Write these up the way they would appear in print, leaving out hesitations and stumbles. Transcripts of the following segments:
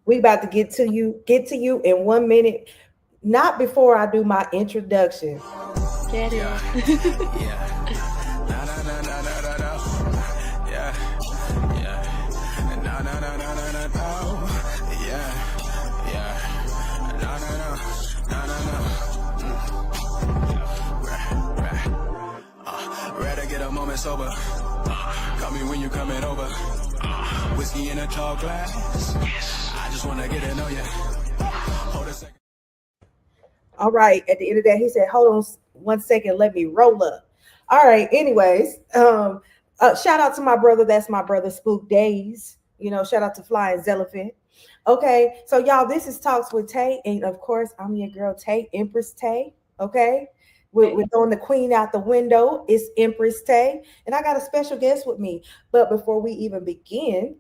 We about to get to you in 1 minute. Not before I do my introduction. Get it. Yeah. No, no, no, no, no, no, no. Yeah. Yeah. No, no, no, no, no, no, no. Yeah. Yeah. No, no, no. No, no, no. Rather get a moment sober. Call me when you coming over. Whiskey in a tall glass. I just wanna get to know ya. Hold a second. All right. At the end of that, he said, "Hold on 1 second, let me roll up." All right. Anyways, shout out to my brother. That's my brother, Spook Days. Shout out to Flying Elephant. Okay, so y'all, this is Talks with Tay, and of course, I'm your girl Tay, Empress Tay. Okay, we're throwing the queen out the window. It's Empress Tay, and I got a special guest with me. But before we even begin,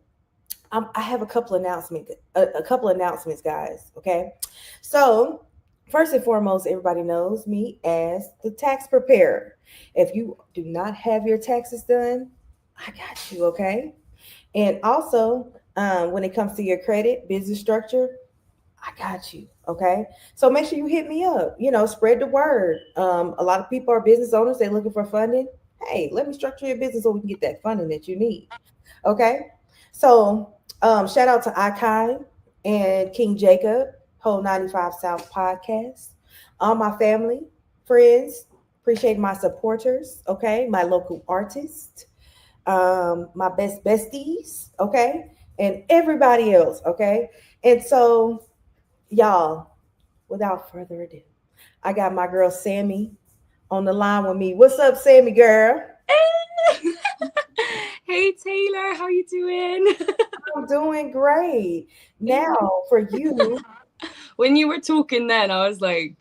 I have a couple announcements, guys. Okay, so first and foremost, everybody knows me as the tax preparer. If you do not have your taxes done, I got you. Okay, and also when it comes to your credit, business structure, I got you. Okay. So make sure you hit me up. Spread the word. A lot of people are business owners. They're looking for funding. Hey, let me structure your business so we can get that funding that you need. Okay. So shout out to Akai and King Jacob, Whole 95 South podcast. All my family, friends, appreciate my supporters. Okay. My local artists, my best besties. Okay. And everybody else. Okay. And so, y'all, without further ado, I got my girl Sammy on the line with me. What's up, Sammy girl? Hey Taylor, how you doing? I'm doing great. Now, for you, When you were talking then, I was going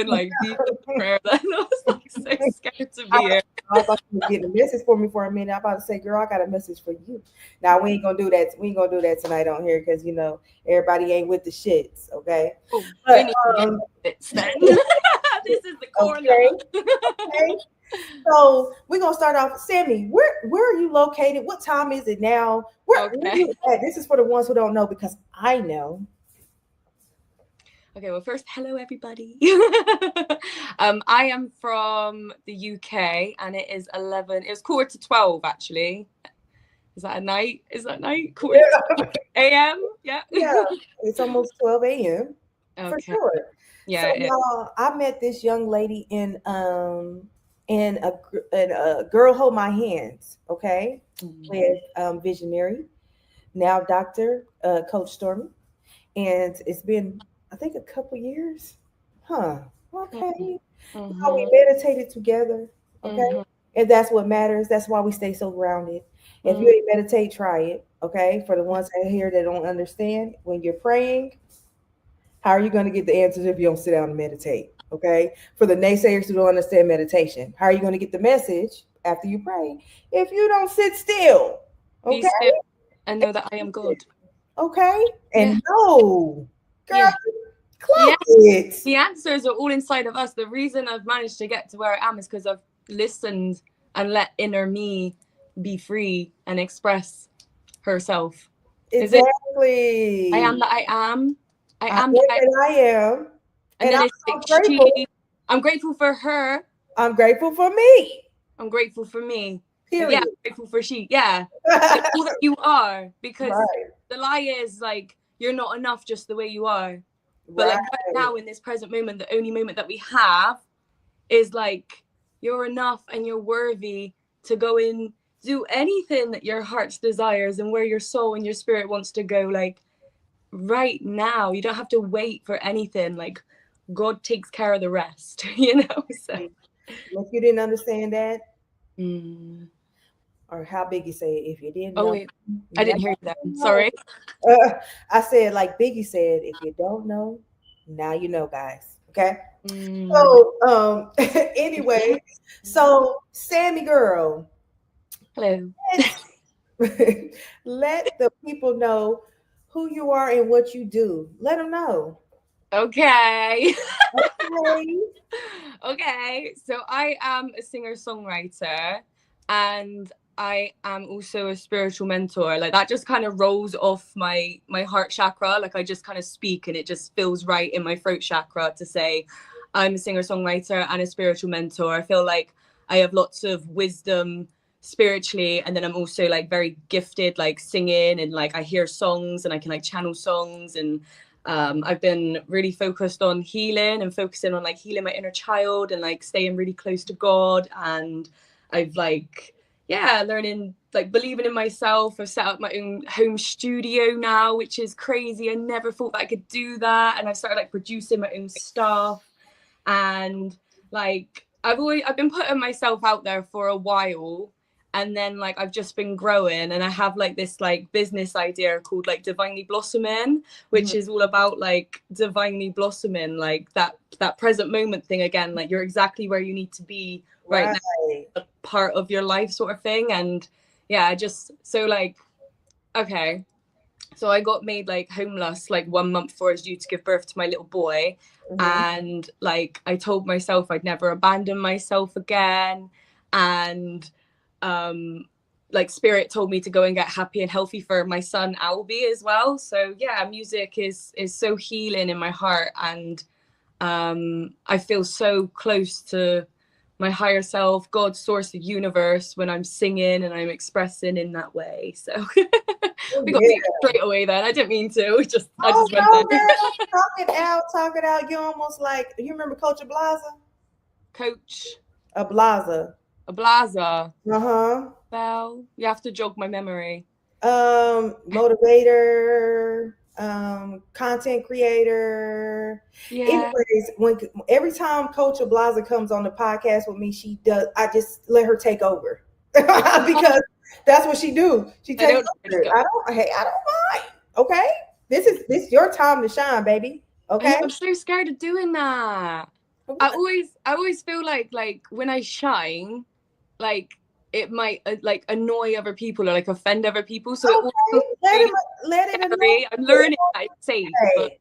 like deep in prayer then. I was like so scared to I, be here. I thought you were getting a message for me for a minute. I'm about to say, girl, I got a message for you. Now we ain't gonna do that. We ain't gonna do that tonight on here because everybody ain't with the shits, okay? Oh, we But need to get bits then. This is the corner. okay, okay. So we're gonna start off. Sammy, where are you located? What time is it now? Where Okay. you at? This is for the ones who don't know because I know. Okay, well first, hello everybody. I am from the UK and it is 11, it was quarter to 12 actually. Is that a night? Is that night? Quarter Yeah, to AM? Yeah. yeah. It's almost 12 a.m. for Okay. sure. So Yeah, it y'all, I met this young lady in a girl hold my hands, okay, is. with Visionary, now Doctor Coach Stormy, and it's been I think a couple years, huh? Okay, how we Mm-hmm. meditated together, okay, Mm-hmm. and that's what matters. That's why we stay so grounded. If you Mm. ain't meditate, try it, okay. For the ones out here that don't understand, when you're praying, how are you going to get the answers if you don't sit down and meditate? Okay. For the naysayers who don't understand meditation, how are you going to get the message after you pray if you don't sit still? Be Okay. still and know that I am God. Okay. Yeah. And no, girl, Yeah. Yeah. clock it. The answers are all inside of us. The reason I've managed to get to where I am is because I've listened and let inner me be free and express herself. Is it I Exactly. am that I am? I I am am that I and I am. and And then I'm, it's like I'm she grateful. I'm grateful for her. I'm grateful for me. I'm grateful for me. Like, yeah, I'm Period. grateful for she. Yeah. Like all that you are. Because Right. the lie is like you're not enough just the way you are. But like right Right. now in this present moment, the only moment that we have is like you're enough and you're worthy to go in, do anything that your heart's desires and where your soul and your spirit wants to go. Like right now, you don't have to wait for anything. Like God takes care of the rest, you know? So If you didn't understand that, mm. or how Biggie said, if you didn't Oh know, wait, I now didn't hear that. you know. Sorry. I said, like Biggie said, if you don't know, now you know, guys. Okay. Mm. So, anyway, so Sammy girl, Hello. let, let the people know who you are and what you do. Let them know. Okay. Okay. Okay. So I am a singer-songwriter and I am also a spiritual mentor. Like that just kind of rolls off my heart chakra. Like I just kind of speak and it just feels right in my throat chakra to say I'm a singer-songwriter and a spiritual mentor. I feel like I have lots of wisdom spiritually, and then I'm also like very gifted like singing, and like I hear songs and I can like channel songs, and I've been really focused on healing and focusing on like healing my inner child and like staying really close to God. And I've like, yeah, learning, like believing in myself. I've set up my own home studio now, which is crazy. I never thought that I could do that. And I've started like producing my own stuff. And like, I've been putting myself out there for a while. And then like I've just been growing, and I have like this like business idea called like Divinely Blossoming, which is all about like divinely blossoming, like that present moment thing again. Like you're exactly where you need to be right now, a part of your life sort of thing. And yeah, just so like, okay, so I got made like homeless like 1 month before I was due to give birth to my little boy. And like I told myself I'd never abandon myself again. And like spirit told me to go and get happy and healthy for my son Albie as well. So yeah, music is so healing in my heart, and I feel so close to my higher self, God, source, the universe, when I'm singing and I'm expressing in that way. So we got deep straight away then. I didn't mean to. I just went there. Talk it out. You almost like, you remember Coach Ablaza? Coach Ablaza. Well, you have to jog my memory. Motivator, content creator. Yeah. Anyways, every time Coach Ablaza comes on the podcast with me, I just let her take over because that's what she do. She takes over. I don't mind. Okay, this is your time to shine, baby. Okay. I'm so scared of doing that. I always feel like when I shine, like it might like annoy other people or like offend other people. So let it annoy. I'm learning that it's safe. But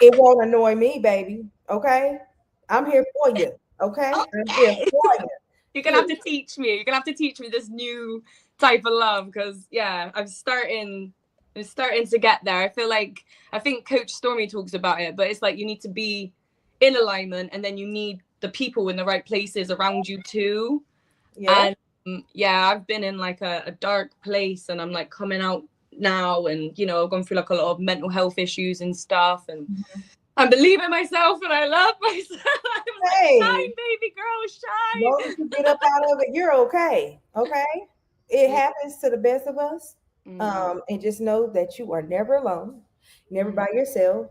it won't annoy me, baby. Okay, I'm here for you. Okay, I'm here for you. You're gonna have to teach me. You're gonna have to teach me this new type of love, because yeah, I'm starting to get there. I think Coach Stormy talks about it, but it's like you need to be in alignment, and then you need the people in the right places around you too. Yeah. And yeah, I've been in like a dark place, and I'm like coming out now, and you know, I've gone through like a lot of mental health issues and stuff, and I believe in myself and I love myself. Like, shine, baby girl, shine. Once you get up out of it, you're okay. Okay, it happens to the best of us. And just know that you are never alone, never by yourself.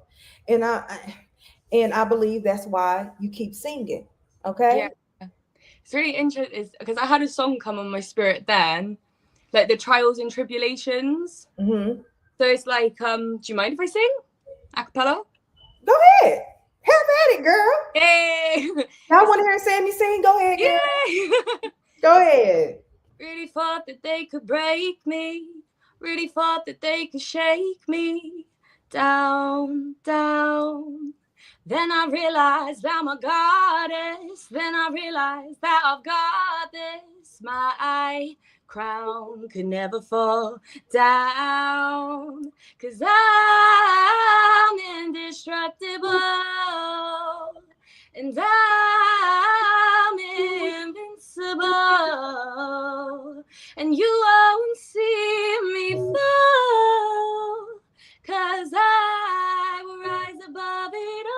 And I believe that's why you keep singing. Okay. Yeah. It's really interesting because I had a song come on my spirit then, like the trials and tribulations. So it's like, do you mind if I sing a cappella? Go ahead. Have at it, girl. Hey. Y'all want to hear Sammy sing? Go ahead, girl. Yeah. Go ahead. Really thought that they could break me. Really thought that they could shake me down, down. Then I realized I'm a goddess. Then I realized that I've got this. My crown could never fall down, 'cause I'm indestructible and I'm invincible, and you won't see me fall, 'cause I will rise above it all.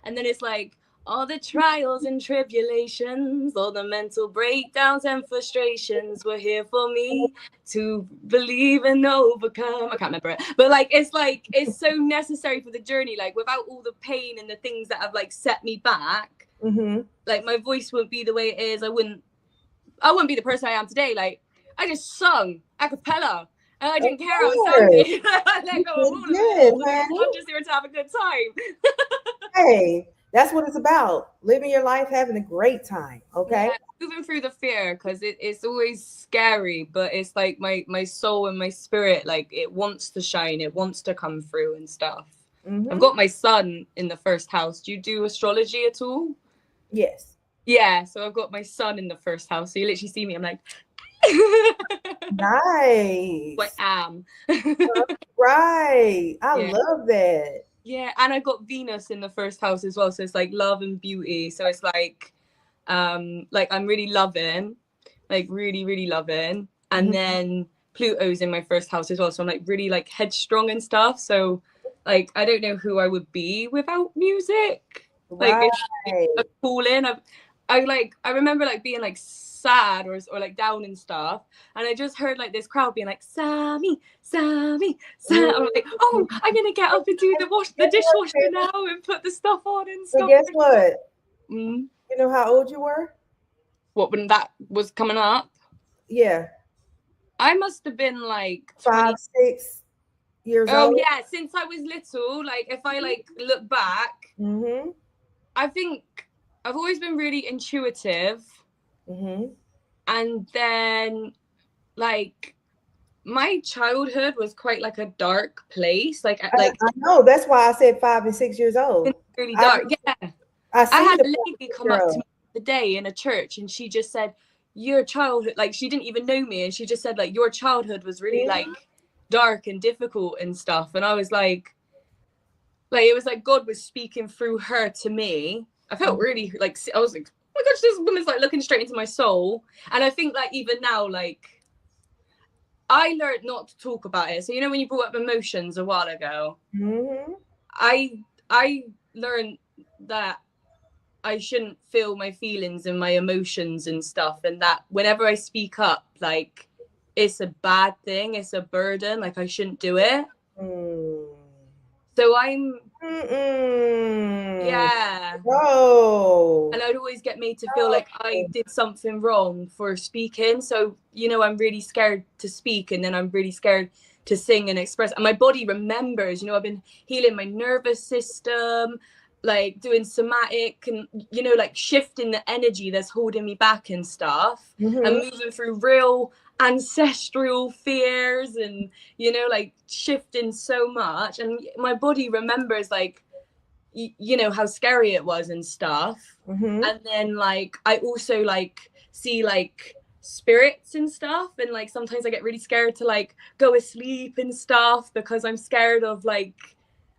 And then it's like, all the trials and tribulations, all the mental breakdowns and frustrations were here for me to believe and overcome. I can't remember it, but it's so necessary for the journey. Like without all the pain and the things that have like set me back, like my voice wouldn't be the way it is. I wouldn't be the person I am today. Like I just sung a cappella. And I didn't care how it sounded. I let go of all of it. I'm just here to have a good time. Hey, that's what it's about. Living your life, having a great time. Okay. Yeah, moving through the fear, because it's always scary, but it's like my soul and my spirit, like it wants to shine, it wants to come through and stuff. I've got my son in the first house. Do you do astrology at all? Yes. Yeah, so I've got my son in the first house. So you literally see me, I'm like, I Nice. am. Right. I Yeah. love that. Yeah, and I got Venus in the first house as well. So it's like love and beauty. So it's like I'm really loving, like really, really loving. And Mhm. then Pluto's in my first house as well. So I'm like really like headstrong and stuff. So like I don't know who I would be without music. Like Right. it's a calling. I remember like being like sad or like down and stuff. And I just heard like this crowd being like, Sammy, Sammy, Sam. I'm like, oh, I'm gonna get up and do the Guess what, dishwasher now and put the stuff on and but stuff. guess what? Mm. You know how old you were? What, when that was coming up? Yeah. I must have been like 20. 5, 6 years Oh old. yeah, since I was little, like if I like look back, Mm-hmm. I think I've always been really intuitive. Mm-hmm. And then like my childhood was quite like a dark place. I know. That's why I said 5 and 6 years old. Really I dark. Yeah. I I see had the a lady come up to girl. me the day in a church and she just said, your childhood, like she didn't even know me, and she just said like your childhood was really like dark and difficult and stuff. And I was like it was like God was speaking through her to me. I felt really like, I was like, oh my gosh, this woman's like looking straight into my soul. And I think like even now, like I learned not to talk about it. So you know when you brought up emotions a while ago, Mm-hmm. I learned that I shouldn't feel my feelings and my emotions and stuff, and that whenever I speak up, like it's a bad thing, it's a burden, like I shouldn't do it. Mm. So I'm Mm-mm. yeah. Oh. And I'd always get made to feel like I did something wrong for speaking. So, you know, I'm really scared to speak, and then I'm really scared to sing and express. And my body remembers, you know, I've been healing my nervous system, like doing somatic and, you know, like shifting the energy that's holding me back and stuff, and Mm-hmm. moving through real ancestral fears and, you know, like shifting so much. And my body remembers, like, you know how scary it was and stuff. Mm-hmm. And then like I also like see like spirits and stuff, and like sometimes I get really scared to like go asleep and stuff because I'm scared of like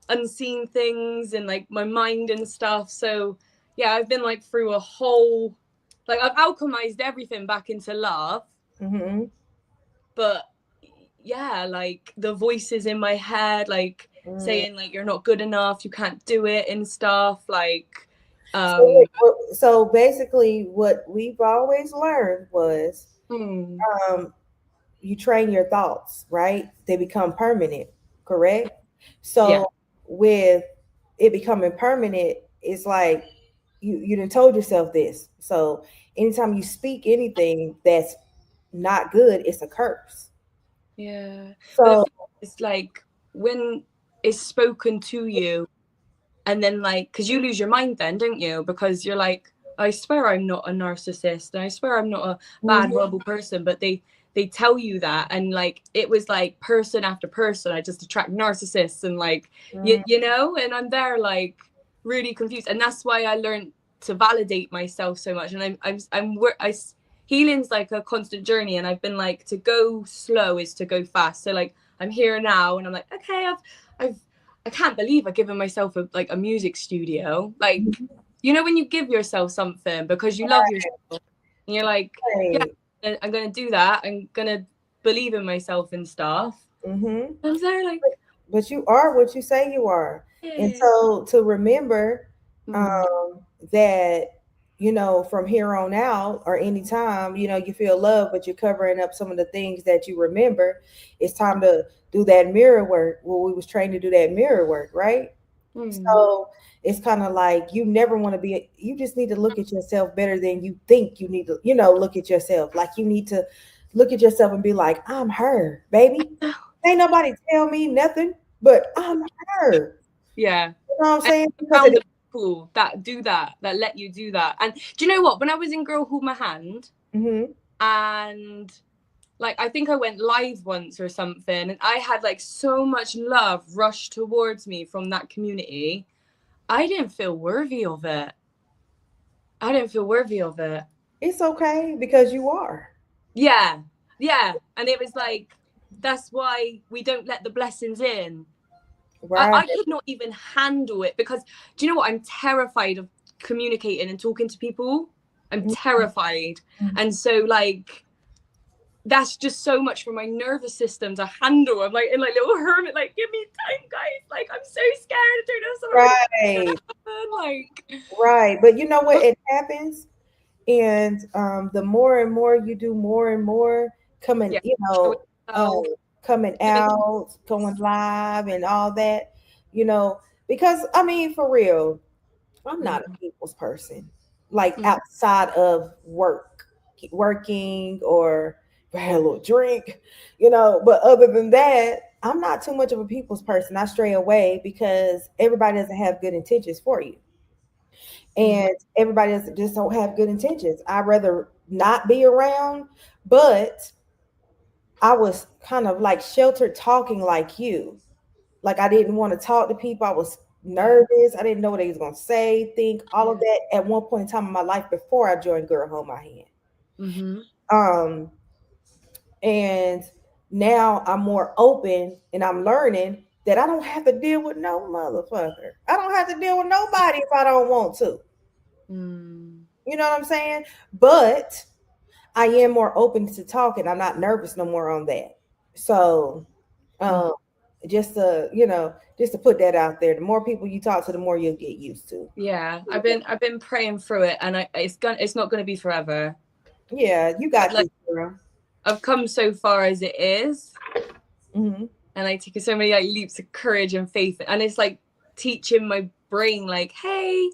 unseen things and like my mind and stuff. So yeah, I've been like through a whole, like I've alchemized everything back into love. Mm-hmm. But yeah, like the voices in my head, like saying like you're not good enough, you can't do it and stuff, like So, so basically, what we've always learned was hmm, um, you train your thoughts, right? They become permanent, correct? yeah, So, with it becoming permanent, it's like you done told yourself this. So, anytime you speak anything that's not good, it's a curse. yeah. But the So, thing is, like, when it's spoken to you, and then like, because you lose your mind then, don't you? Because you're like, I swear I'm not a narcissist, and I swear I'm not a bad, mhm, horrible person, but they tell you that, and like it was like person after person, I just attract narcissists, and like mhm, you know, and I'm there like really confused, and that's why I learned to validate myself so much, and healing's like a constant journey, and I've been like, to go slow is to go fast. So like I'm here now, and I'm like, okay, I've I can't believe I've given myself a music studio. Like, you know, when you give yourself something because you love yourself, and you're like, yeah, right. I'm gonna do that. I'm gonna believe in myself and stuff. Hmm. I was there like, But you are what you say you are. And yeah. so to remember Mm, um, that, from here on out or anytime, you feel love, but you're covering up some of the things that you remember, it's time to do that mirror work. Well, we was trained to do that mirror work, right? mm, So it's kind of like you never want to be, you just need to look at yourself better than you think you need to, look at yourself. Like you need to look at yourself and be like, I'm her, baby. Ain't nobody tell me nothing, but I'm her. yeah. You know what I'm And saying? I Because found it, the people that do that, that let you do that. And do you know what? When I was in Girl Hold My Hand, mm-hmm, and like I think I went live once or something, and I had like so much love rush towards me from that community. I didn't feel worthy of it. I don't feel worthy of it. It's okay because you are. Yeah. And it was like, that's why we don't let the blessings in. Right. I could not even handle it because, do you know what? I'm terrified of communicating and talking to people. I'm terrified. And so, like, that's just so much for my nervous system to handle. I'm like in like little hermit, like, give me time, guys. Like, I'm so scared. I don't know something. Right. Like, Right. But you know what? It happens. And the more and more you do more and more coming, yeah, you know, so, coming out, going live and all that, you know, because I mean, for real, I'm not a people's person. Like outside of working or had a little drink, you know, but other than that, I'm not too much of a people's person. I stray away because everybody doesn't have good intentions for you. And everybody doesn't just don't have good intentions. I'd rather not be around, but I was kind of like sheltered talking like you. Like I didn't want to talk to people. I was nervous. I didn't know what they was gonna say, think, all of that at one point in time in my life before I joined Girl Hold My Hand. Um, and now I'm more open and I'm learning that I don't have to deal with no motherfucker. I don't have to deal with nobody if I don't want to. You know what I'm saying? But I am more open to talking. I'm not nervous no more on that. So um just to, you know, just to put that out there. The more people you talk to, the more you'll get used to. Yeah, I've been praying through it, and it's not going to be forever. Yeah, you got like, this, girl. I've come so far as it is, Mm-hmm. and I take so many like leaps of courage and faith, and it's like teaching my brain, like, hey,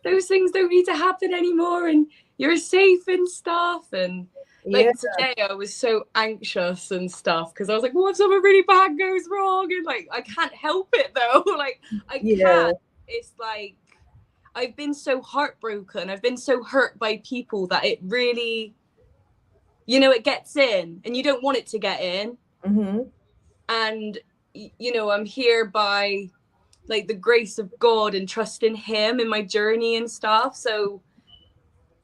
those things don't need to happen anymore, and you're safe and stuff. And like today, I was so anxious and stuff because I was like, what if something really bad goes wrong? And like, I can't help it though. Like, I can't. It's like, I've been so heartbroken. I've been so hurt by people that it really, you know, it gets in and you don't want it to get in. And, you know, I'm here by like the grace of God and trusting him in my journey and stuff. So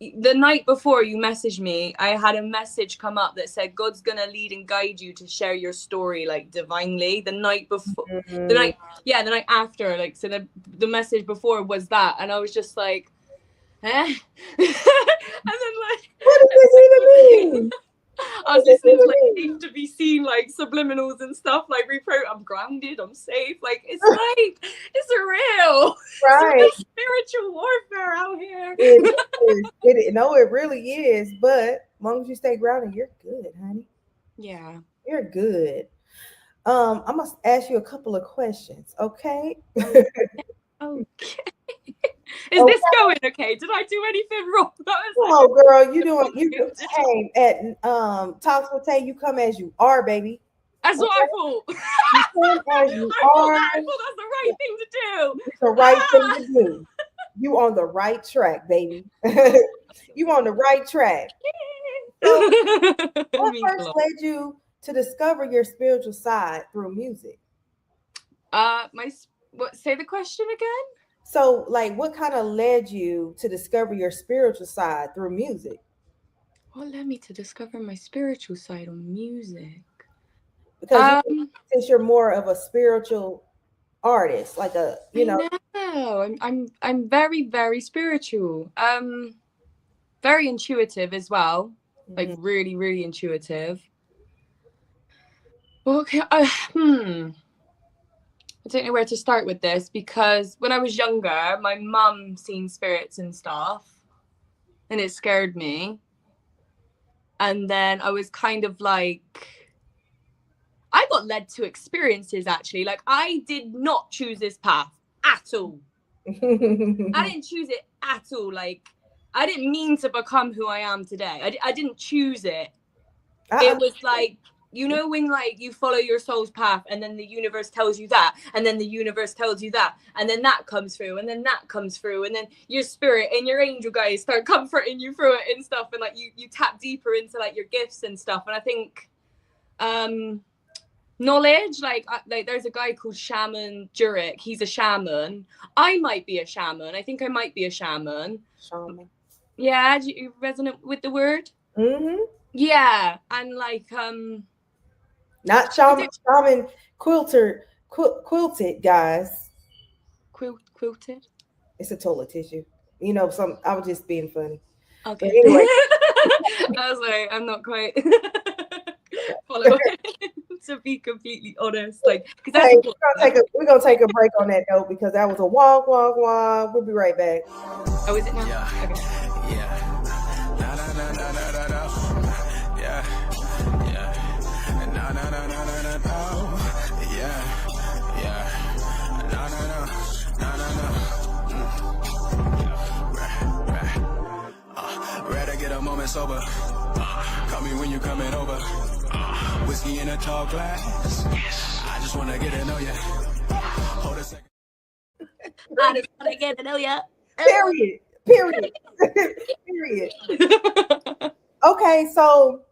the night before you messaged me, I had a message come up that said God's gonna lead and guide you to share your story like divinely. The night before, the night after, like, so the message before was that, and I was just like, eh? And then like, what does this even mean? I was listening to like Safe to Be Seen, like subliminals and stuff, like I'm grounded, I'm safe. Like it's like it's real. Right. It's spiritual warfare out here. It really is. But as long as you stay grounded, you're good, honey. Yeah. You're good. I must ask you a couple of questions, okay? Okay. Is this going okay? Did I do anything wrong? Oh, girl, you doing you hey at Talks with Taay, you come as you are, baby. That's what I thought. You come as you are. I thought that's the right thing to do. It's the right thing to do. You on the right track, baby. You on the right track. So, what first led you to discover your spiritual side through music? Say the question again? So, like, what kind of led you to discover your spiritual side through music? What led me to discover my spiritual side on music? Because since you're more of a spiritual artist, like a, you know. I'm very, very spiritual. Very intuitive as well. Like really, really intuitive. Okay. I don't know where to start with this because when I was younger, my mum seen spirits and stuff and it scared me. And then I was kind of like, I got led to experiences actually. Like I did not choose this path at all. I didn't choose it at all. Like I didn't mean to become who I am today. I didn't choose it. It was like, you know, when like you follow your soul's path and then the universe tells you that, and then the universe tells you that, and then that comes through, and then that comes through, and then your spirit and your angel guys start comforting you through it and stuff, and like you tap deeper into like your gifts and stuff. And I think knowledge, like there's a guy called Shaman Jurek. He's a shaman. I might be a shaman. I think I might be a shaman. Yeah, do you resonate with the word? Mm-hmm. Yeah, and like Not I did shaman quilted, guys. quilted. It's a toilet tissue. You know, some I was just being funny. But Okay. anyway, I was like, I'm not quite following. To be completely honest, like, because that's hey, important. we're gonna take a break on that note because that was a walk, walk, walk. We'll be right back. Oh, is it now? Yeah. Okay. Yeah. Na na na na na na na. Yeah. Yeah. Na na na na na na na. Yeah. Yeah. Na na na na na na. Rather get a moment sober. Call me when you coming over. Whiskey in a tall glass. I just wanna get to know ya. Hold a second. I just want to get to know ya. Period. Period. Period. Okay, so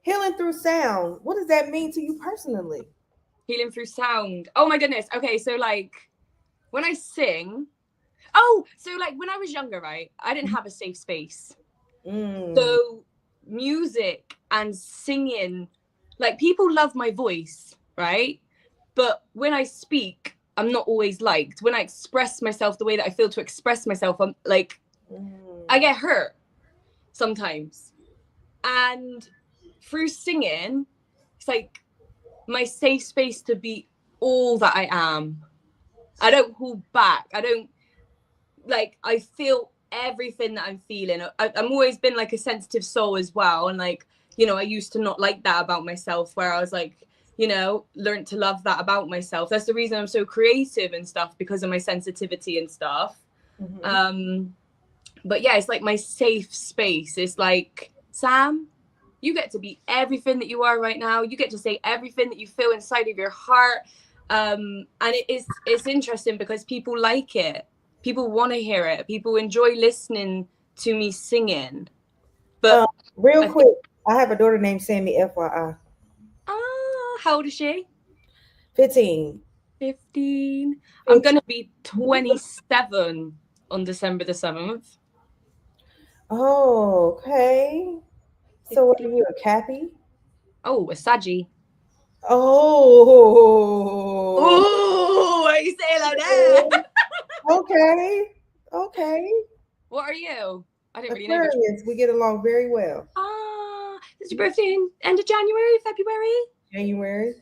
healing through sound. What does that mean to you personally? Healing through sound. Oh my goodness. Okay, so like when I sing, oh, so like when I was younger, right, I didn't have a safe space. So music and singing, like people love my voice, right? But when I speak, I'm not always liked. When I express myself the way that I feel to express myself, I'm like, I get hurt sometimes. And through singing, it's like my safe space to be all that I am. I don't hold back. I don't like, I feel everything that I'm feeling. I'm always been like a sensitive soul as well. And like, you know, I used to not like that about myself, where I was like, you know, learned to love that about myself. That's the reason I'm so creative and stuff, because of my sensitivity and stuff. But yeah, it's like my safe space. It's like, Sam, you get to be everything that you are right now. You get to say everything that you feel inside of your heart. And it's interesting because people like it. People want to hear it. People enjoy listening to me singing. But Real I quick, think, I have a daughter named Sammy, FYI. how old is she? 15. 15. I'm 15. gonna be 27 on December the 7th. Oh, okay. So what are 15. you, a Cappy? Oh, a Saji. Oh, Oh, why you say it like that? okay. Okay. What are you? I didn't really know which. Aquarius, we get along very well. Is your birthday in end of January, February? January.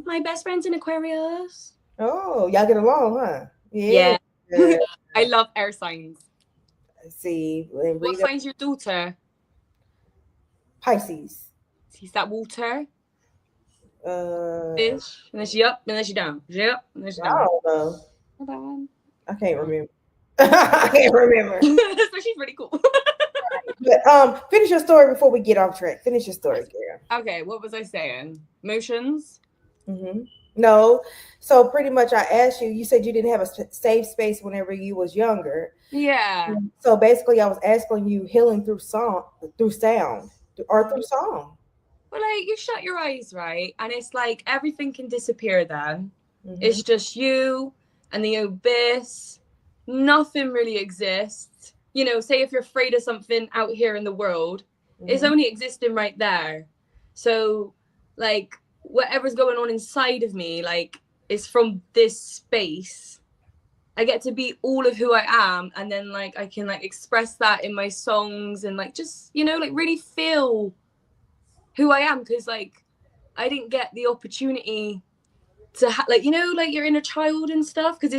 My best friend's in Aquarius. Oh, y'all get along, huh? Yeah. Yeah. I love air signs. Let's see. What sign's your daughter? Pisces. Is that water? I Fish? And then she up, and then she down. She up, and then she down. don't know. Hold on. I can't remember. I can't remember. So she's pretty cool. But finish your story before we get off track. Finish your story, Kara. Okay, what was I saying? Motions? No. So pretty much I asked you, you said you didn't have a safe space whenever you was younger. Yeah. So basically I was asking you healing through sound or through song. Well, like, you shut your eyes, right? And it's like everything can disappear then. It's Mm-hmm. just you and the abyss. Nothing really exists. You know, say if you're afraid of something out here in the world, it's only existing right there. So, like, whatever's going on inside of me, like, is from this space. I get to be all of who I am, and then like I can like express that in my songs and like just, you know, like really feel who I am, because like I didn't get the opportunity to like, you know, like your inner child and stuff, because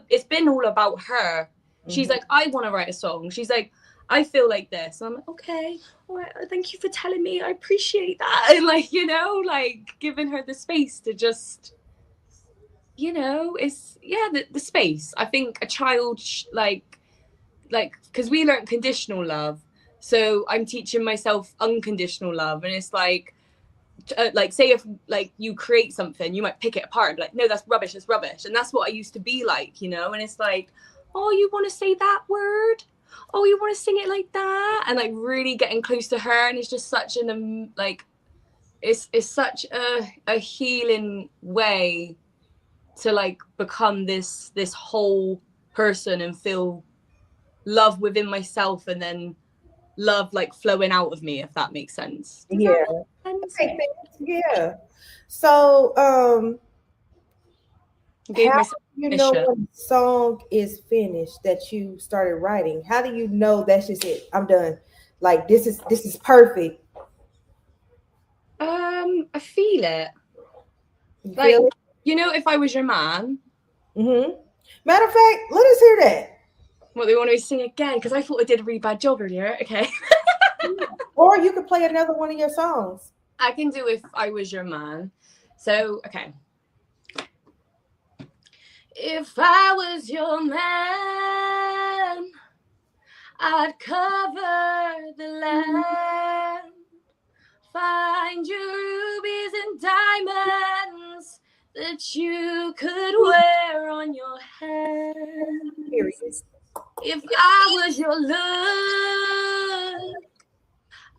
it's been all about her. She's like, I want to write a song. She's like, I feel like this. And I'm like, okay, all right, thank you for telling me. I appreciate that. And like, you know, like giving her the space to just, you know, it's the space. I think a child like because we learned conditional love, so I'm teaching myself unconditional love. And it's like say if like you create something, you might pick it apart and be like, no, that's rubbish, and that's what I used to be like, you know. And it's like, oh, you want to say that word, oh, you want to sing it like that, and like really getting close to her. And it's just such an like it's such a healing way to like become this whole person and feel love within myself and then love like flowing out of me, if that makes sense. Does Yeah. that make Okay, sense? yeah. So, Gave how myself do you know permission. when a song is finished that you started writing? How do you know that's just it? I'm done. Like this is perfect. I feel it. You Like, feel it? you know, if I was your man, Mm-hmm. Matter of fact, let us hear that. what they want to sing again, because I thought I did a really bad job earlier. Okay. Or you could play another one of your songs. I can do if I was your man. So, okay. If I was your man, I'd cover the land, find your rubies and diamonds that you could wear on your Period. hands. If I was your look,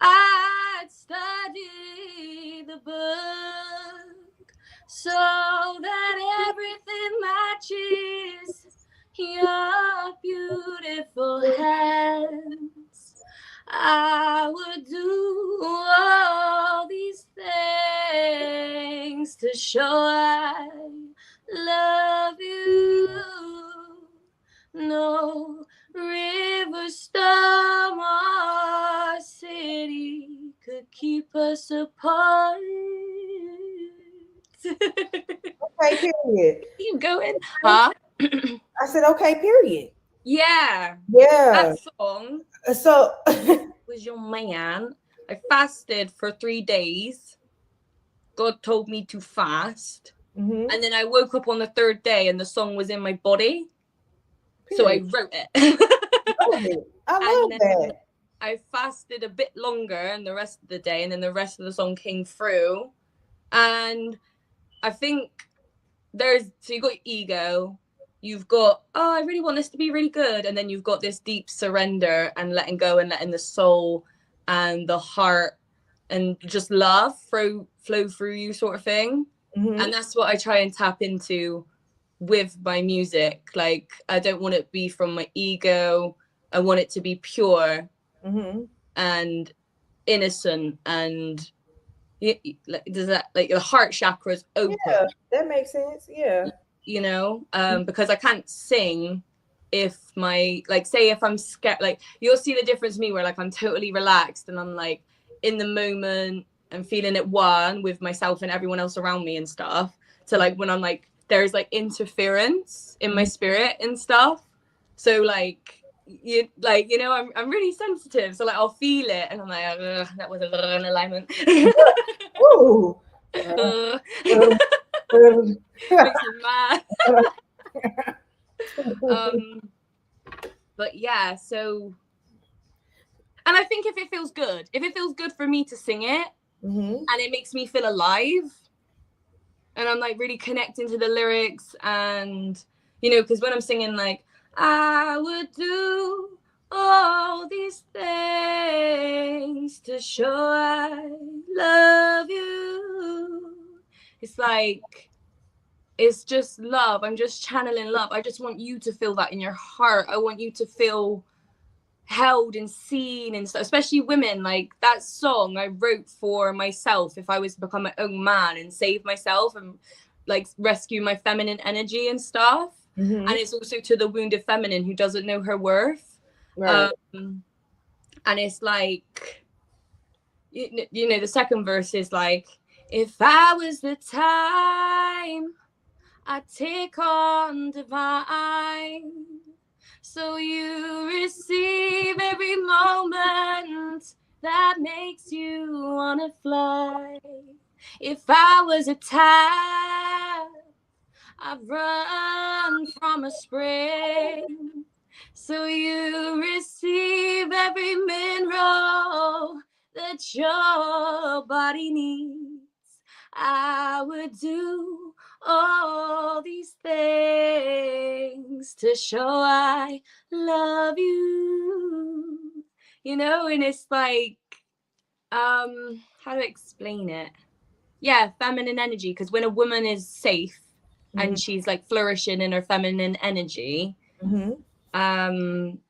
I'd study the book so that everything matches your beautiful hands. I would do all these things to show I love you. No river, storm, or city could keep us apart. Okay, period. Keep going, huh? I said, okay, period. Yeah, Yeah. that song So was your man. I fasted for 3 days. God told me to fast. mhm, And then I woke up on the third day and the song was in my body. So I period. wrote it. Love it. I And love then that. I fasted a bit longer and the rest of the day, and then the rest of the song came through. And I think so you've got your ego, you've got, oh, I really want this to be really good, and then you've got this deep surrender and letting go and letting the soul and the heart and just love flow through you, sort of thing. Mhm, And that's what I try and tap into with my music. Like, I don't want it to be from my ego. I want it to be pure mhm. and innocent, and does that, like, the heart chakra's open, Yeah, that makes sense. Yeah. because I can't sing if my, like, say if I'm scared, like, you'll see the difference in me where, like, I'm totally relaxed and I'm like in the moment and feeling at one with myself and everyone else around me and stuff, to like when I'm like there's like interference in my spirit and stuff. So like I'm really sensitive, so like I'll feel it and I'm like, that was an alignment. Ooh. Makes me mad. But yeah, so, and I think if it feels good for me to sing it, Mhm. and it makes me feel alive, and I'm like really connecting to the lyrics, and because when I'm singing like, I would do all these things to show I love you, it's like, it's just love. I'm just channeling love. I just want you to feel that in your heart. I want you to feel held and seen and stuff, especially women. Like, that song I wrote for myself, if I was to become my own man and save myself and like rescue my feminine energy and stuff. Mhm. And it's also to the wounded feminine who doesn't know her worth. Right. And it's like, the second verse is like, if I was the time, I'd take on divine, so you receive every moment that makes you wanna fly. If I was a tide, I'd run from a spring, so you receive every mineral that your body needs. I would do all these things to show I love you. And it's like, how to explain it? Yeah, feminine energy. Because when a woman is safe and Mhm. she's like flourishing in her feminine energy, Mhm. um,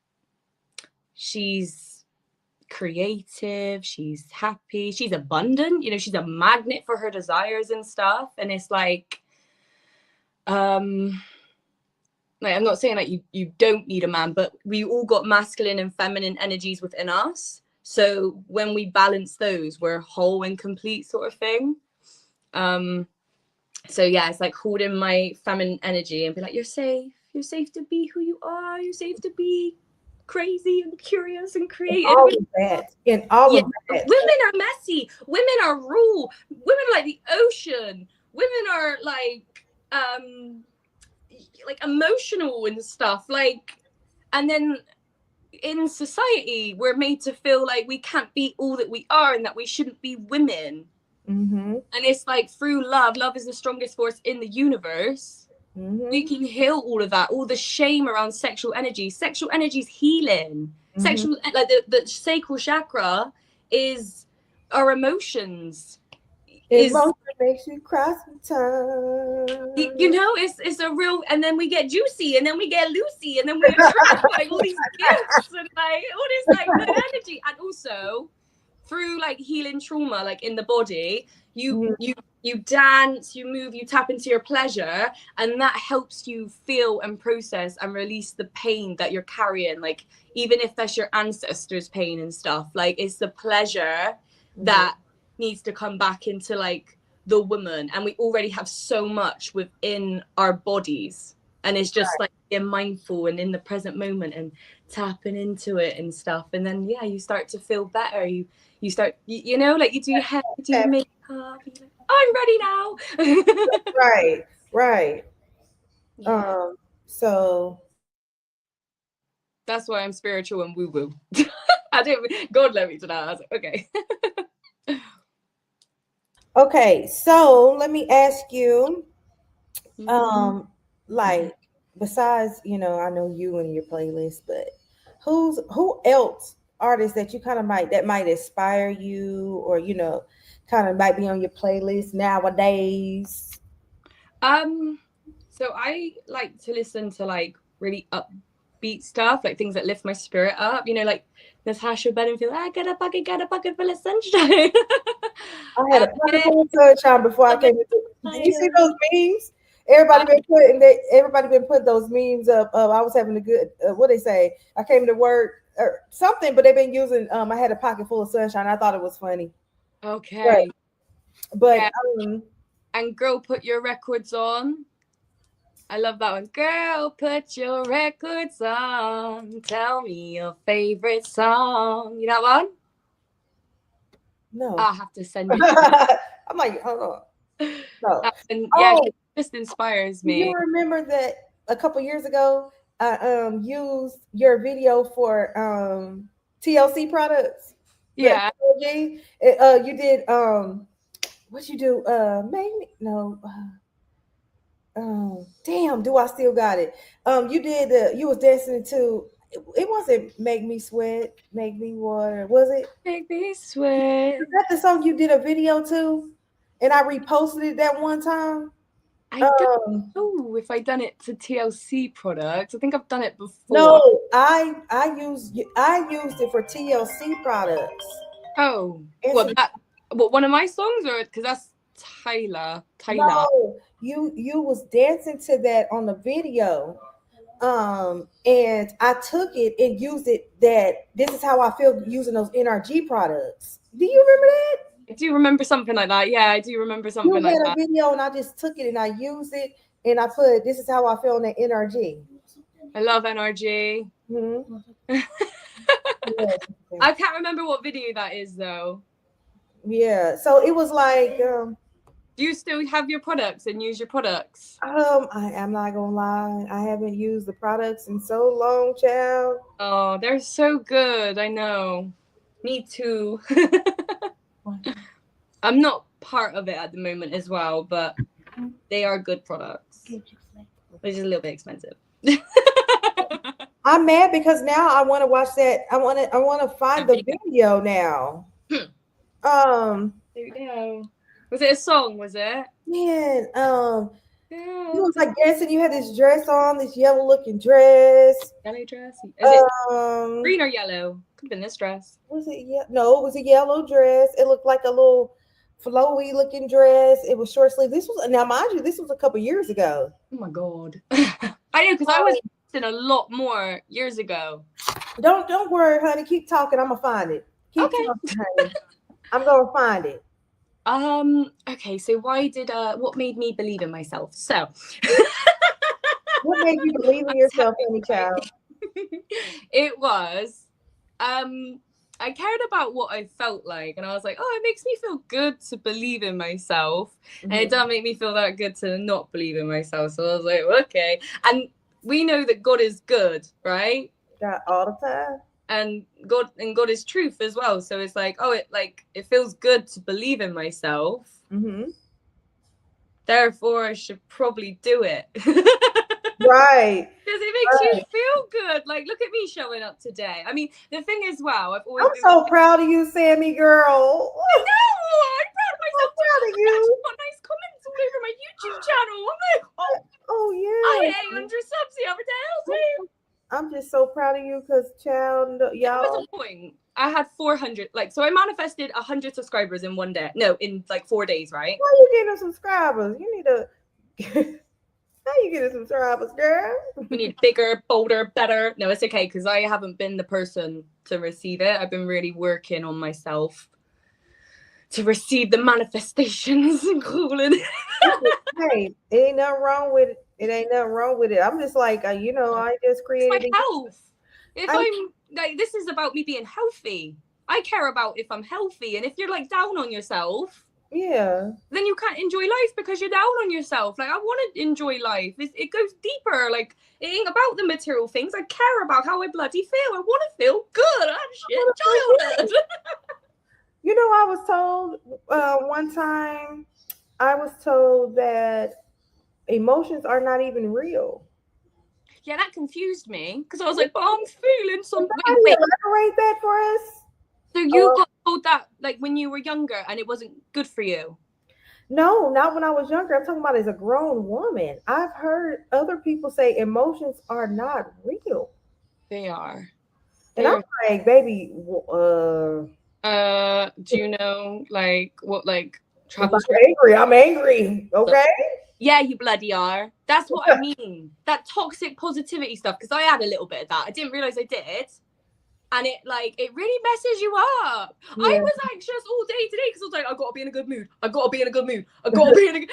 she's creative, she's happy, she's abundant, you know, she's a magnet for her desires and stuff. And it's like I'm not saying that you don't need a man, but we all got masculine and feminine energies within us. So when we balance those, we're whole and complete, sort of thing. So yeah, it's like holding my feminine energy and be like, you're safe to be who you are, you're safe to be crazy and curious and creative. All of that. And all of that. Women are messy, women are raw, women are like the ocean, women are like emotional and stuff, like, and then in society we're made to feel like we can't be all that we are and that we shouldn't be women. Mm-hmm. And it's like through love is the strongest force in the universe. Mm-hmm. We can heal all of that, all the shame around sexual energy. Sexual energy is healing. Mm-hmm. Sexual, like the sacral chakra is our emotions. Emotion makes you cry sometimes. You know, it's a real, and then we get juicy, and then we get Lucy, and then we attract like all these gifts and like all this like good energy. And also through like healing trauma, like in the body, you dance, you move, you tap into your pleasure, and that helps you feel and process and release the pain that you're carrying. Like even if that's your ancestors' pain and stuff, like it's the pleasure that needs to come back into like the woman. And we already have so much within our bodies, and it's just like being mindful and in the present moment and tapping into it and stuff. And then you start to feel better. You start, you know, like you do your hair, you do your makeup, you're like, I'm ready now. Right. So that's why I'm spiritual and woo-woo. God led me to that. I was like, okay. Okay, so let me ask you, like, besides, you know, I know you and your playlist, but who else artists that you kind of might inspire you, or you know, kind of might be on your playlist nowadays? So I like to listen to like really upbeat stuff, like things that lift my spirit up, you know, like Natasha Bedingfield, I got a bucket full of sunshine. I had a bucket full of sunshine before I came. Did you see those memes? Everybody been putting those memes up. I was having a good what they say. I came to work or something, but they've been using. I had a pocket full of sunshine. I thought it was funny. Okay, but and girl, put your records on. I love that one. Girl, put your records on. Tell me your favorite song. You know that one? No, I'll have to send you. I'm like, hold on. No. And it just inspires me. You remember that a couple years ago, I used your video for TLC products. Yeah. You did what you do? Make me no. Damn, do I still got it? You did you was dancing to it wasn't Make Me Sweat, Make Me Water, was it? Make Me Sweat. Is that the song you did a video to? And I reposted it that one time. I don't know if I done it to TLC products. I think I've done it before. No, I used it for TLC products. Oh, what one of my songs, or because that's Tyler. No, you was dancing to that on the video. And I took it and used it. That this is how I feel using those NRG products. Do you remember that? I do remember something like that. Yeah, I do remember something like that. You had a video and I just took it and I used it and I put this is how I feel on that NRG. I love NRG. Mm-hmm. I can't remember what video that is though. Yeah, so it was like. Do you still have your products and use your products? I am not gonna lie. I haven't used the products in so long, child. Oh, they're so good. I know. Me too. I'm not part of it at the moment as well, but they are good products. They're just a little bit expensive. I'm mad because now I want to watch that. I want to find the video now. There we go. Was it a song? Was it? Man, Yeah, You was like dancing. You had this dress on, this yellow looking dress. yellow dress. Is it Um, green or yellow? Could have been this dress. was it? Yeah, no, it was a yellow dress. It looked like a little flowy looking dress. It was short sleeve. This was now, mind you, this was a couple years ago. Oh my god. I know, because I was dancing a lot more years ago. Don't worry, honey. Keep talking. I'm gonna find it. Keep Okay. talking, honey. I'm gonna find it. Okay, so what made me believe in myself? So What made you believe in yourself, honey child? it was I cared about what I felt like, and I was like, oh, it makes me feel good to believe in myself, and it doesn't make me feel that good to not believe in myself. So I was like, okay. And we know that God is good, right? Got all the time. And God is truth as well. So it's like, oh, it feels good to believe in myself. Mm-hmm. Therefore, I should probably do it. Right. Because it makes you feel good. Like, look at me showing up today. I mean, the thing is, wow, I've always I'm so proud of you, Sammy girl. I'm proud of myself. I'm proud of you. I've got nice comments all over my YouTube channel. I'm like, Oh I yeah. hit 800 subs the other day. I was I'm just so proud of you because, child, there y'all. was a point. I had 400, so I manifested 100 subscribers in one day. No, in like 4 days, right? How you getting subscribers? You need to. How you getting subscribers, girl? We need bigger, bolder, better. No, it's okay, because I haven't been the person to receive it. I've been really working on myself to receive the manifestations and calling. Hey, ain't nothing wrong with it. It ain't nothing wrong with it. I'm just like, I just It's created. my health. If I'm like, this is about me being healthy. I care about if I'm healthy, and if you're like down on yourself, Yeah. then you can't enjoy life because you're down on yourself. Like, I want to enjoy life. It goes deeper. Like, it ain't about the material things. I care about how I bloody feel. I want to feel good. I'm shit childhood. You know, I was told one time, I was told that emotions are not even real. Yeah, that confused me, because I was like, but I'm feeling something. Can you elaborate that for us? So you got told that like when you were younger and it wasn't good for you? No, not when I was younger. I'm talking about as a grown woman. I've heard other people say emotions are not real. They are. And I'm like, baby, do you know like what like travel? I'm angry. I'm angry. Okay. Yeah, you bloody are. That's what I mean. That toxic positivity stuff. Because I had a little bit of that. I didn't realize I did. And it really messes you up. Yeah. I was anxious all day today because I was like, I gotta be in a good mood. I gotta be in a good mood. I gotta be in a good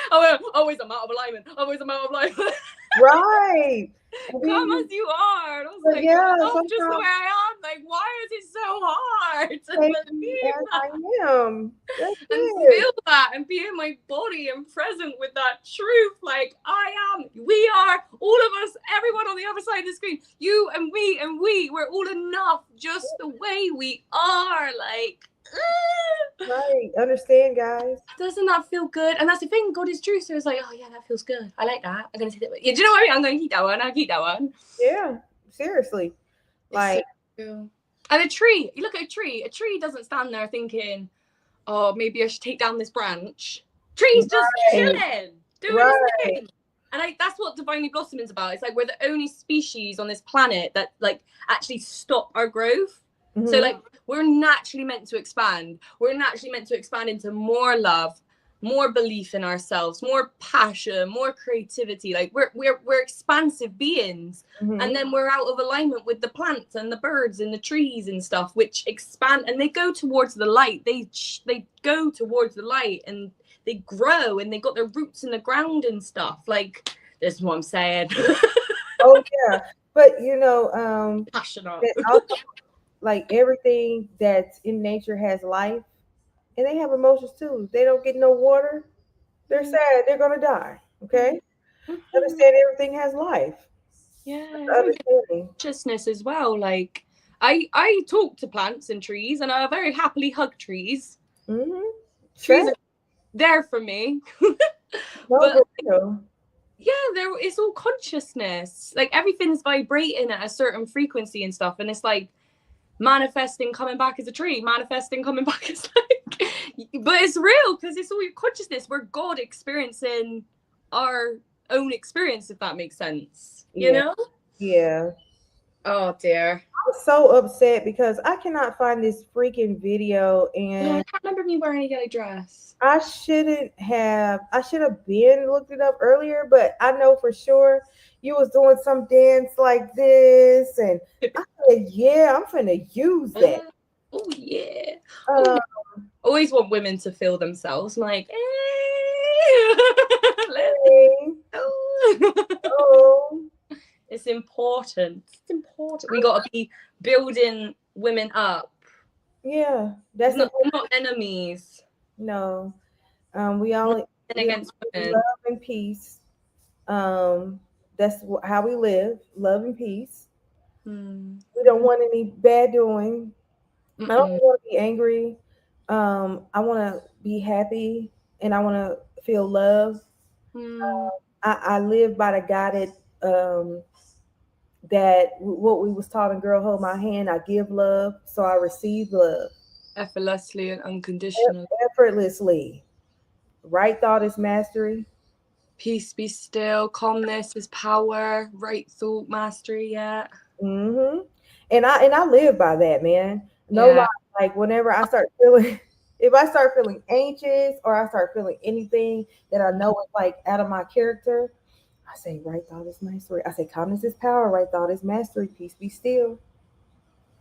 always I'm out of alignment. Always I'm out of alignment. Right. Come as you are. And I was like, yeah, just the way I am. Like, why is it so hard to believe that? I am. And feel that and be in my body and present with that truth. Like, I am, we are, all of us, everyone on the other side of the screen, you and we, we're all enough just the way we are. Like, right. Understand, guys. Doesn't that feel good? And that's the thing, God is true. So it's like, oh yeah, that feels good. I like that. I'm gonna take that. Yeah, do you know what I mean? I'm gonna keep that one. I'll keep that one. Yeah, seriously. Like, so and a tree, you look at a tree doesn't stand there thinking, oh, maybe I should take down this branch. Trees just chilling, doing its thing. And that's what Divinely Blossoming is about. It's like we're the only species on this planet that like actually stop our growth. Mm-hmm. So like we're naturally meant to expand. We're naturally meant to expand into more love, more belief in ourselves, more passion, more creativity. Like we're expansive beings. Mm-hmm. And then we're out of alignment with the plants and the birds and the trees and stuff, which expand and they go towards the light. They go towards the light and they grow and they got their roots in the ground and stuff. Like, this is what I'm saying. Oh yeah, but you know, passionate. Also, like everything that's in nature has life, and they have emotions too. They don't get no water, they're sad. They're gonna die. Okay, understand everything has life. Yeah, consciousness as well. Like, I talk to plants and trees, and I very happily hug trees. Mm-hmm. Trees are there for me. But yeah, it's all consciousness. Like everything's vibrating at a certain frequency and stuff, and it's like manifesting coming back as a tree, manifesting coming back as like, but it's real because it's all your consciousness. We're God experiencing our own experience, if that makes sense. You Yeah, know? yeah. Oh dear. I was so upset because I cannot find this freaking video, Oh, I and can't remember me wearing a yellow dress. I should have been looked it up earlier, but I know for sure you was doing some dance like this, and I said, yeah, I'm finna use that. Oh yeah. Oh Uh, yeah. Always want women to feel themselves. I'm like, eh, let them okay. go. Oh, It's important. It's important. We gotta be building women up, yeah, that's important. not enemies. No, we Not only men we against only women. love and peace. Um, that's how we live, love and peace. Hmm. We don't want any bad doing. I don't Mm-mm. want to be angry. I want to be happy, and I want to feel love. Hmm. I live by the guided that what we was taught in Girl Hold My Hand. I give love, so I receive love Effortlessly and unconditionally. effortlessly. Right thought is mastery. Peace be still. Calmness is power. Right thought mastery. Yeah. Hmm. And I live by that, man. No lie. Yeah. Like whenever I start feeling, if I start feeling anxious or I start feeling anything that I know is like out of my character, I say right thought is mastery. I say calmness is power. Right thought is mastery. Peace be still.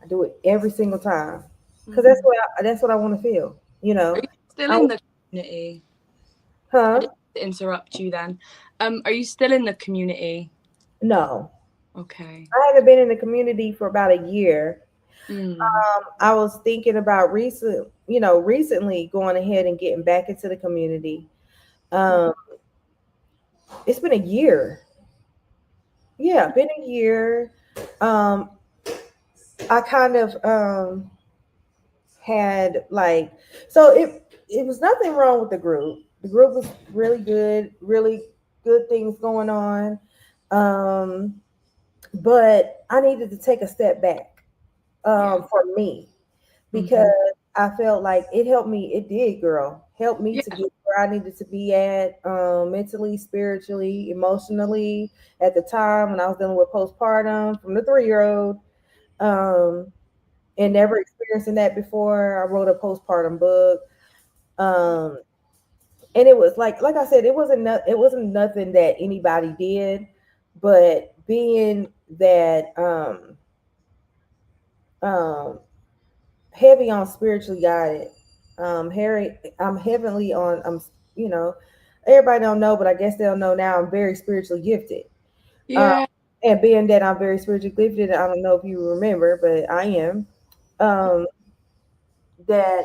I do it every single time because Mm. that's what I want to feel. You Are know, you still I, in the community? I huh? didn't interrupt you then. Are you still in the community? No, Okay. I haven't been in the community for about a year. Mm. I was thinking about recently going ahead and getting back into the community. Um, it's been a year. Yeah, been a year. Um, I kind of had like it was nothing wrong with the group. The group was really good things going on. Um, but I needed to take a step back Yeah. for me because Hmm. I felt like it helped me. It did, girl. Helped me Yeah. to get where I needed to be at mentally, spiritually, emotionally at the time when I was dealing with postpartum from the 3 year old. Um, and never experiencing that before. I wrote a postpartum book. Um, and it was like I said, it wasn't nothing that anybody did, but being that um heavy on spiritually guided. Harry, I'm heavily on. You know, everybody don't know, but I guess they'll know now. I'm very spiritually gifted. Um, Yeah. and being that I'm very spiritually gifted, I don't know if you remember, but I am. Um, that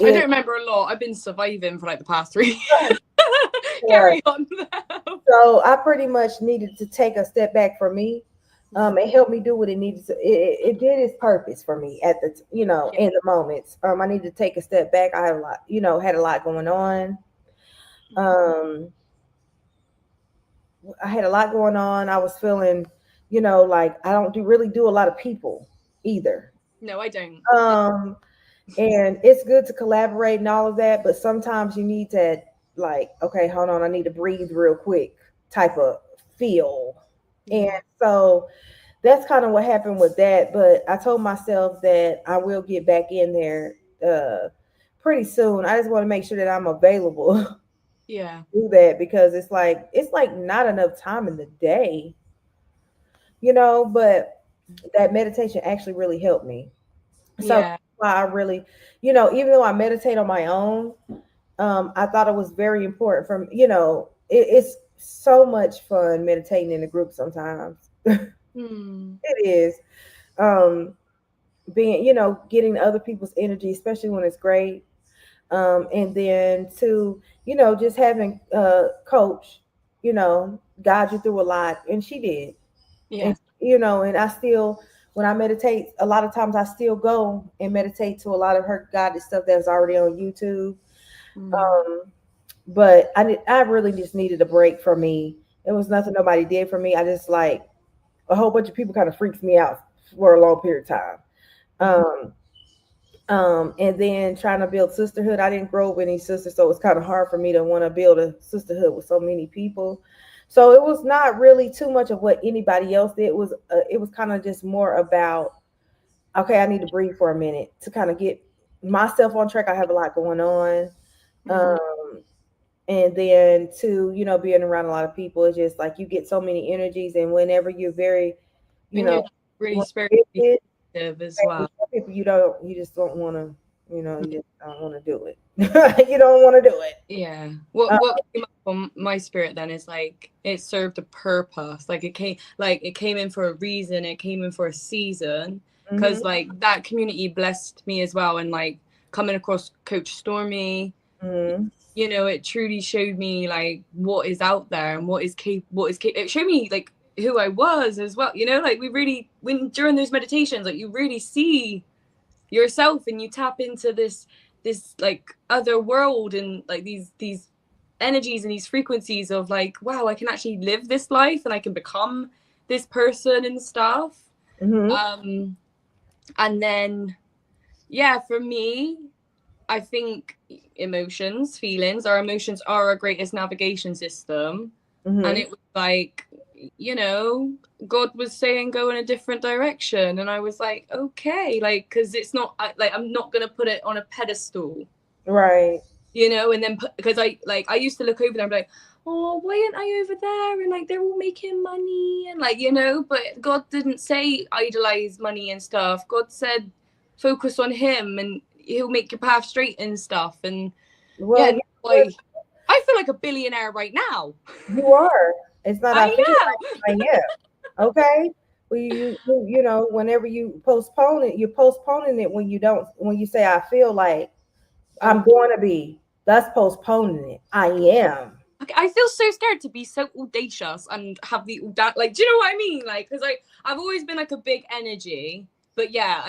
I don't it remember a lot. I've been surviving for like the past 3 right, years. right. Carry on though. So I pretty much needed to take a step back for me. It helped me do what it needed to. It did its purpose for me at Yeah. in the moments. I needed to take a step back. I had a lot, had a lot going on. Um, I had a lot going on. I was feeling, like I don't really do a lot of people either. No, I don't. Um, and it's good to collaborate and all of that, but sometimes you need to like, okay, hold on, I need to breathe real quick type of feel. And Yeah. so that's kind of what happened with that. But I told myself that I will get back in there pretty soon. I just want to make sure that I'm available to Yeah. do that because it's like not enough time in the day, but that meditation actually really helped me. So that's Yeah. why I really, even though I meditate on my own, I thought it was very important it's so much fun meditating in a group sometimes. Hmm. It is. Um, being, getting other people's energy, especially when it's great. And then to, just having a coach, guide you through a lot. And she did. And, Yeah. and I still, when I meditate, a lot of times I still go and meditate to a lot of her guided stuff that's already on YouTube. Hmm. Um, but I really just needed a break for me. It was nothing nobody did for me. I just like a whole bunch of people kind of freaks me out for a long period of time. Um, and then trying to build sisterhood. I didn't grow up with any sisters, so it was kind of hard for me to want to build a sisterhood with so many people. So it was not really too much of what anybody else did. It was kind of just more about, okay, I need to breathe for a minute to kind of get myself on track. I have a lot going on. Mhm. Um, and then to, being around a lot of people, it's just like you get so many energies, and whenever you're very, you And you're know, really spiritually motivated, active as and well. some people you just don't want to, you just don't want to do it. You don't want to do it. Yeah. Uh, What came up on my spirit then is like it served a purpose. Like it came in for a reason. It came in for a season. mhm, Cause like that community blessed me as well. And like coming across Coach Stormy, mhm, you know, it truly showed me like what is out there and it showed me like who I was as well. You know, like we really when during those meditations, like you really see yourself and you tap into this like other world and like these energies and these frequencies of like, wow, I can actually live this life and I can become this person and stuff. mhm, um and then yeah, for me, I think our emotions are our greatest navigation system. And mhm. it was like, you know, God was saying go in a different direction. And I was like, okay, like, because it's not, like, I'm not going to put it on a pedestal, Right. you know, and then because I used to look over there and be like, oh, why aren't I over there? And like, they're all making money and like, you know, but God didn't say idolize money and stuff. God said focus on Him and He'll make your path straight and stuff. And Well, yeah, you know what? like, I feel like a billionaire right now. You are. It's not. I I feel am. like I am. Okay. Well, whenever you postpone it, you're postponing it when you don't. When you say, "I feel like I'm Oh, going to be," that's postponing it. I am. okay, I feel so scared to be so audacious and have the like, do you know what I mean? Like, because I've always been like a big energy, but yeah,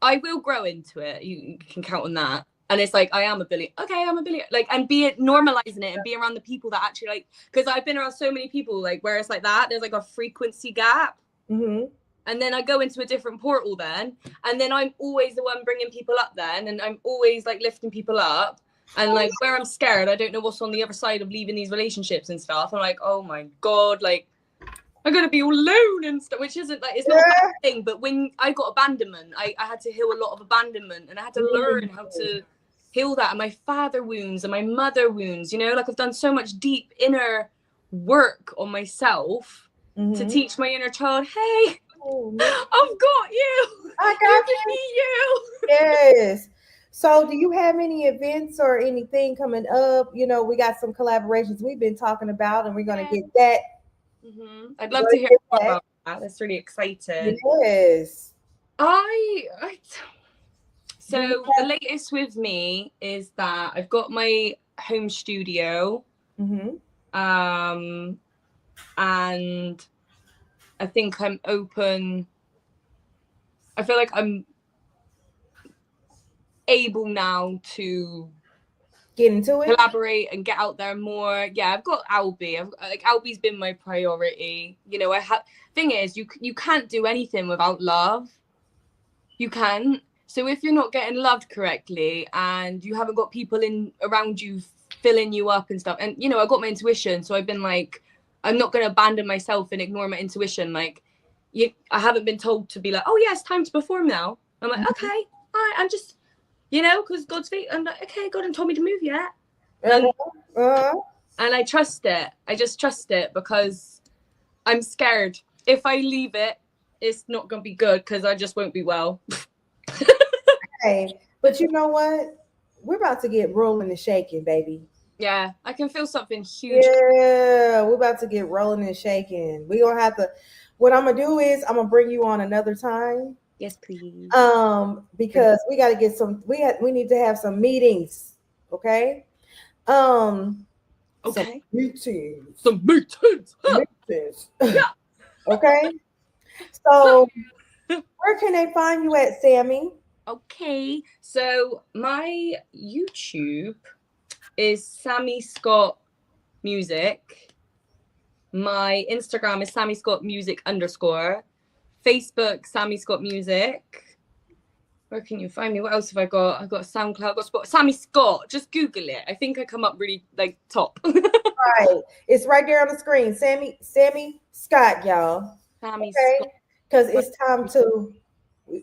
I will grow into it. You can count on that. And it's like I am a billion. Okay, I'm a billion. Like, and be it normalizing it and be around the people that actually like. Because I've been around so many people like where it's like that. There's like a frequency gap, Mm-hmm. and then I go into a different portal then, and then I'm always the one bringing people up then, and I'm always like lifting people up. And like where I'm scared, I don't know what's on the other side of leaving these relationships and stuff. I'm like, oh my god, like I'm gonna be all alone and stuff, which isn't like it's not a bad Yeah. thing. But when I got abandonment, I had to heal a lot of abandonment, and I had to learn how to heal that and my father wounds and my mother wounds. You know, like I've done so much deep inner work on myself to Mm-hmm. teach my inner child, hey, Oh, man. I've got you. I You got can you. be you. Yes. So, do you have any events or anything coming up? We got some collaborations we've been talking about, and we're gonna Yeah. get that. I'd We're love gonna to hear get more that. about that. That's really exciting. Yes. I Do you So the have? latest with me is that I've got my home studio, Mm-hmm. um, and I think I'm open. I feel like I'm able now to Get into it. collaborate and get out there more. Yeah, I've got Albie. Like Albie's been my priority. You know, I have. Thing is, you can't do anything without love. You can't. So if you're not getting loved correctly and you haven't got people in around you filling you up and stuff, and you know, I got my intuition, so I've been like, I'm not going to abandon myself and ignore my intuition. Like, I haven't been told to be like, oh yeah, it's time to perform now. I'm like, okay, all right, I'm just, you know, because God's feet. I'm like, okay, God hasn't told me to move yet, and Uh-huh. Uh-huh. I trust it. I just trust it because I'm scared. If I leave it, it's not going to be good because I just won't be well. Hey, but you know what? We're about to get rolling and shaking, baby. Yeah, I can feel something huge. Yeah, we're about to get rolling and shaking. We're gonna have to. What I'm gonna do is I'm gonna bring you on another time. Yes, please. Because we got to get some. We need to have some meetings. Okay. Some Okay. meetings. Some meetings. Meetings. Yeah. Okay. So where can they find you at, Sammy? Okay. So my YouTube is Sammy Scott Music. My Instagram is Sammy Scott Music _. Facebook, Sammy Scott Music. Where can you find me? What else have I got? I've got SoundCloud, I've got Spot. Sammy Scott. Just Google it. I think I come up really like top. Right. It's right there on the screen. Sammy Scott, y'all. Sammy Scott. Okay. Because it's time to, You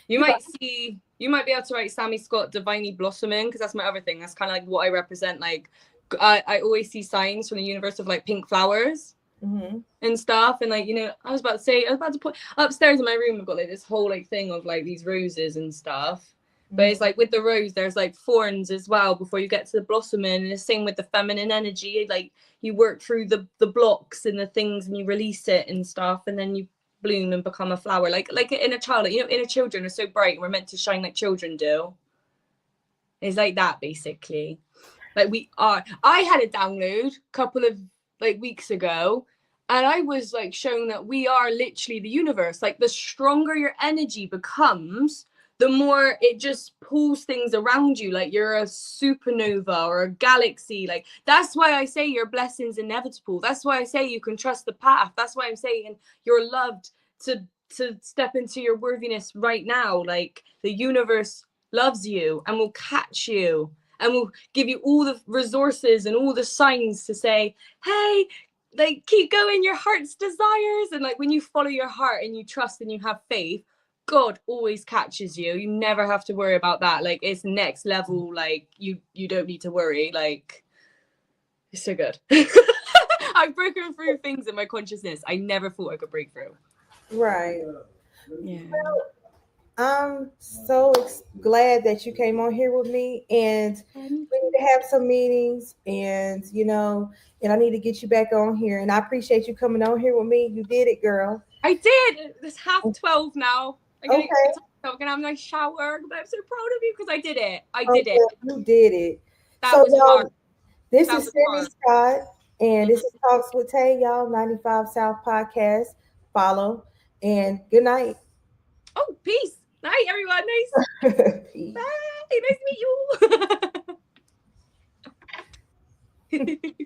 you know, might be able to write Sammy Scott divinely blossoming, because that's my other thing. That's kind of like what I represent. Like I always see signs from the universe of like pink flowers and stuff. And like, you know, I was about to put upstairs in my room, I've got like this whole like thing of like these roses and stuff. But it's like with the rose, there's like thorns as well before you get to the blossoming. And the same with the feminine energy. Like you work through the blocks and the things and you release it and stuff. And then you bloom and become a flower. Like inner child, you know, inner children are so bright. And we're meant to shine like children do. It's like that basically. Like I had a download a couple of like weeks ago, and I was like shown that we are literally the universe. Like the stronger your energy becomes, the more it just pulls things around you. Like you're a supernova or a galaxy. Like that's why I say your blessing's inevitable. That's why I say you can trust the path. That's why I'm saying you're loved to step into your worthiness right now. Like the universe loves you and will catch you and will give you all the resources and all the signs to say, hey, like keep going, your heart's desires. And like when you follow your heart and you trust and you have faith, God always catches you. You never have to worry about that. Like it's next level. Like you don't need to worry. Like it's so good. I've broken through things in my consciousness I never thought I could break through. right. Yeah. I'm so glad that you came on here with me, and we need to have some meetings, and you know, and I need to get you back on here. And I appreciate you coming on here with me. You did it, girl. I did. It's 12:30 now. I'm Okay. gonna have a nice shower, but I'm so proud of you because I did it. I Oh, did it. yeah, you did it. That So was y'all, hard. this That is was Sammy hard. Scott, and this is Talks with Taay, y'all. 95 South Podcast. Follow, and good night. Oh, peace. Night, everyone. Nice. Peace. Bye. Nice to meet you.